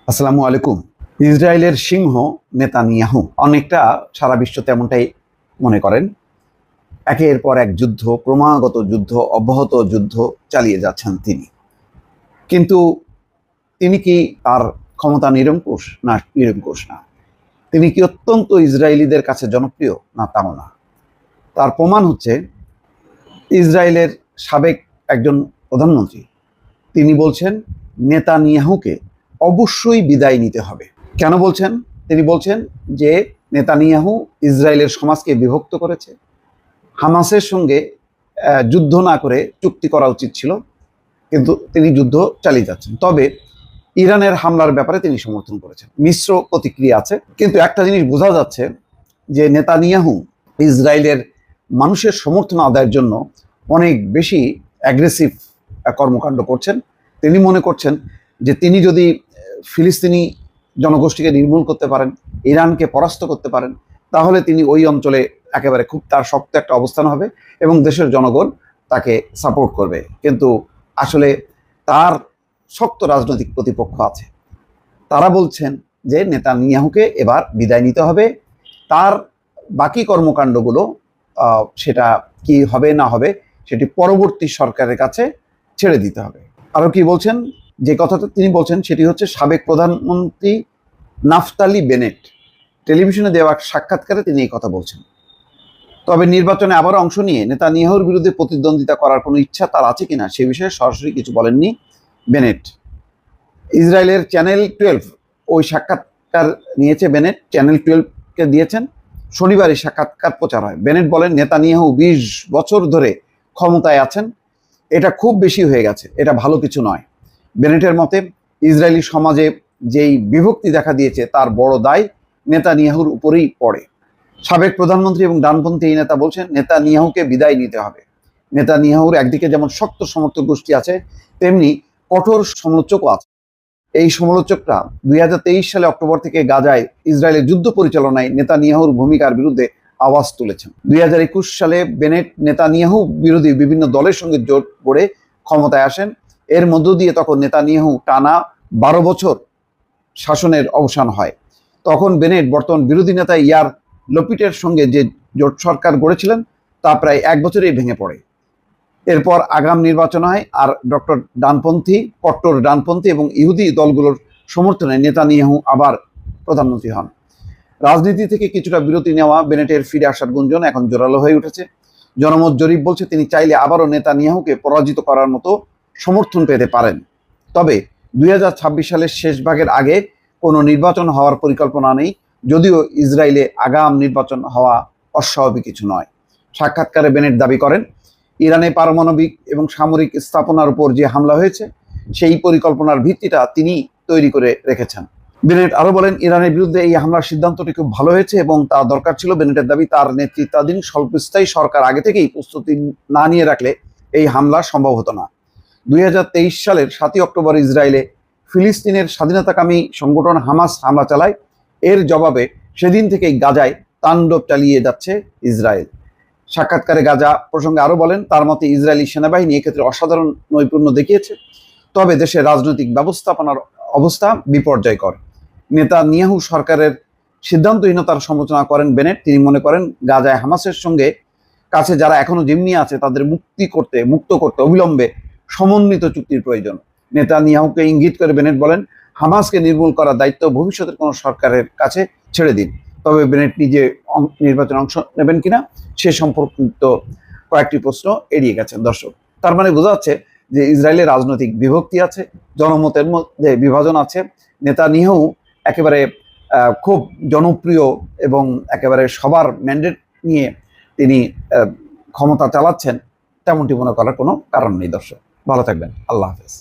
আসসালামু আলাইকুম। ইসরায়েলের সিংহ নেতানিয়াহু অনেকটা সারা বিশ্ব তেমনটাই মনে করেন। একের পর এক যুদ্ধ, ক্রমাগত যুদ্ধ, অব্যাহত যুদ্ধ চালিয়ে যাচ্ছেন তিনি। কিন্তু তিনি কি তার ক্ষমতা নিরঙ্কুশ? না, নিরঙ্কুশ না। তিনি কি অত্যন্ত ইসরায়েলিদের কাছে জনপ্রিয়? না, তাও না। তার প্রমাণ হচ্ছে ইসরায়েলের সাবেক একজন প্রধানমন্ত্রী তিনি বলছেন নেতানিয়াহুকে অবশ্যই বিদায় নিতে হবে। কেন বলছেন? তিনি বলছেন যে নেতানিয়াহু ইসরায়েলের সমাজকে বিভক্ত করেছে। হামাসের সঙ্গে যুদ্ধ না করে চুক্তি করা উচিত ছিল, কিন্তু তিনি যুদ্ধ চালিয়ে যাচ্ছেন। তবে ইরানের হামলার ব্যাপারে তিনি সমর্থন করেছেন। মিশ্র প্রতিক্রিয়া আছে, কিন্তু একটা জিনিস বোঝা যাচ্ছে যে নেতানিয়াহু ইসরায়েলের মানুষের সমর্থন আদায়ের জন্য অনেক বেশি অ্যাগ্রেসিভ কর্মকাণ্ড করছেন। তিনি মনে করছেন যে তিনি যদি ফিলিস্তিনি জনগোষ্ঠীকে নির্মূল করতে পারেন, ইরানকে পরাস্ত করতে পারেন, তাহলে তিনি ওই অঞ্চলে একেবারে খুব তার শক্ত একটা অবস্থান হবে এবং দেশের জনগণ তাকে সাপোর্ট করবে। কিন্তু আসলে তার শক্ত রাজনৈতিক প্রতিপক্ষ আছে, তারা বলছেন যে নেতানিয়াহুকে এবার বিদায় নিতে হবে। তার বাকি কর্মকাণ্ডগুলো সেটা কি হবে না হবে সেটি পরবর্তী সরকারের কাছে ছেড়ে দিতে হবে। আরও কি বলছেন? যে কথাটা তিনি বলছেন সেটি হচ্ছে সাবেক প্রধানমন্ত্রী নাফতালি বেনেট টেলিভিশনে দেওয়া সাক্ষাৎকারে তিনি এই কথা বলছেন। তবে নির্বাচনে আবারও অংশ নিয়ে নেতানিয়াহুর বিরুদ্ধে প্রতিদ্বন্দ্বিতা করার কোনো ইচ্ছা তার আছে কিনা সে বিষয়ে সরাসরি কিছু বলেননি বেনেট। ইসরায়েলের চ্যানেল 12 ওই সাক্ষাৎকার নিয়েছে বেনেট, চ্যানেল 12কে দিয়েছেন। শনিবারই সাক্ষাৎকার প্রচার হয়। বেনেট বলেন নেতানিয়াহু 20 বছর ধরে ক্ষমতায় আছেন, এটা খুব বেশি হয়ে গেছে, এটা ভালো কিছু নয়। বেনেটের মতে ইসরায়েলি সমাজে যেই বিভক্তি দেখা দিয়েছে তার বড় দায় নেতানিয়াহুর উপরেই পড়ে। সাবেক প্রধানমন্ত্রী এবং ডানপন্থী এই নেতা বলছেন নেতানিয়াহুকে বিদায় নিতে হবে। নেতানিয়াহুর একদিকে যেমন শক্ত সমর্থক গোষ্ঠী আছে, তেমনি কঠোর সমালোচকও আছে। এই সমালোচকরা 2023 সালে অক্টোবর থেকে গাজায় ইসরায়েলের যুদ্ধ পরিচালনায় নেতানিয়াহুর ভূমিকার বিরুদ্ধে আওয়াজ তুলেছেন। 2021 সালে বেনেট নেতানিয়াহু বিরোধী বিভিন্ন দলের সঙ্গে জোট করে ক্ষমতায় আসেন। এর মধ্য দিয়ে তখন নেতানিয়াহু টানা 12 বছর শাসনের অবসান হয়। তখন বেনেট বর্তমান বিরোধী নেতা ইয়ার লপিটের সঙ্গে যে জোট সরকার গড়েছিলেন তা প্রায় 1 বছরেই ভেঙে পড়ে। এরপর আগাম নির্বাচন হয়, আর কট্টর ডানপন্থী এবং ইহুদি দলগুলোর সমর্থনে নেতানিয়াহু আবার প্রধানমন্ত্রী হন। রাজনীতি থেকে কিছুটা বিরতি নেওয়া বেনেটের ফিরে আসার গুঞ্জন এখন জোরালো হয়ে উঠেছে। জনমত জরিপ বলছে তিনি চাইলে আবারও নেতানিয়াহুকে পরাজিত করার মতো সমর্থন পেতে পারেন। তবে 2026 সালের শেষ ভাগের আগে কোনো নির্বাচন হওয়ার পরিকল্পনা নেই, যদিও ইসরায়েলে আগাম নির্বাচন হওয়া অস্বাভাবিক কিছু নয়। সাক্ষাৎকারে বেনেট দাবি করেন ইরানে পারমাণবিক এবং সামরিক স্থাপনার উপর যে হামলা হয়েছে সেই পরিকল্পনার ভিত্তিটা তিনি তৈরি করে রেখেছেন। বেনেট আরো বলেন ইরানের বিরুদ্ধে এই হামলার সিদ্ধান্তটি খুব ভালো হয়েছে এবং তা দরকার ছিল। বেনেটের দাবি তার নেতৃত্বাধীন স্বল্পস্থায়ী সরকার আগে থেকেই প্রস্তুতি না নিয়ে রাখলে এই হামলা সম্ভব হতো না। 2023 সালের 7ই অক্টোবর ইসরায়েলে ফিলিস্তিনের স্বাধীনতাকামী সংগঠন হামাস হামলা চালায়। এর জবাবে সেদিন থেকেই গাজায় তাণ্ডব চালিয়ে যাচ্ছে ইসরায়েল। সাক্ষাৎকারে গাজা প্রসঙ্গে আরো বলেন তার মতে ইসরায়েলি সেনাবাহিনী এক্ষেত্রে অসাধারণ নৈপুণ্য দেখিয়েছে, তবে দেশের রাজনৈতিক ব্যবস্থাপনার অবস্থা বিপর্যয়কর। নেতানিয়াহু সরকারের সিদ্ধান্তহীনতার সমালোচনা করেন বেনেট। তিনি মনে করেন গাজায় হামাসের সঙ্গে কাছে যারা এখনো জিম্মি আছে তাদের মুক্ত করতে অবিলম্বে সমন্বিত চুক্তির প্রয়োজন। নেতানিয়াহুকে ইঙ্গিত করে বেনেট বলেন হামাসকে নির্মূল করার দায়িত্ব ভবিষ্যতের কোনো সরকারের কাছে ছেড়ে দিন। তবে বেনেট নিজে নির্বাচনে অংশ নেবেন কিনা সে সম্পর্কিত কয়েকটি প্রশ্ন এড়িয়ে গেছেন দর্শক। তার মানে বোঝা যাচ্ছে যে ইসরায়েলের রাজনৈতিক বিভক্তি আছে, জনমতের মধ্যে বিভাজন আছে। নেতানিয়াহু একেবারে খুব জনপ্রিয় এবং একেবারে সবার ম্যান্ডেট নিয়ে তিনি ক্ষমতা চালাচ্ছেন তেমনটি মনে করার কোনো কারণ নেই দর্শক। ভালো থাকবেন। আল্লাহ হাফেজ।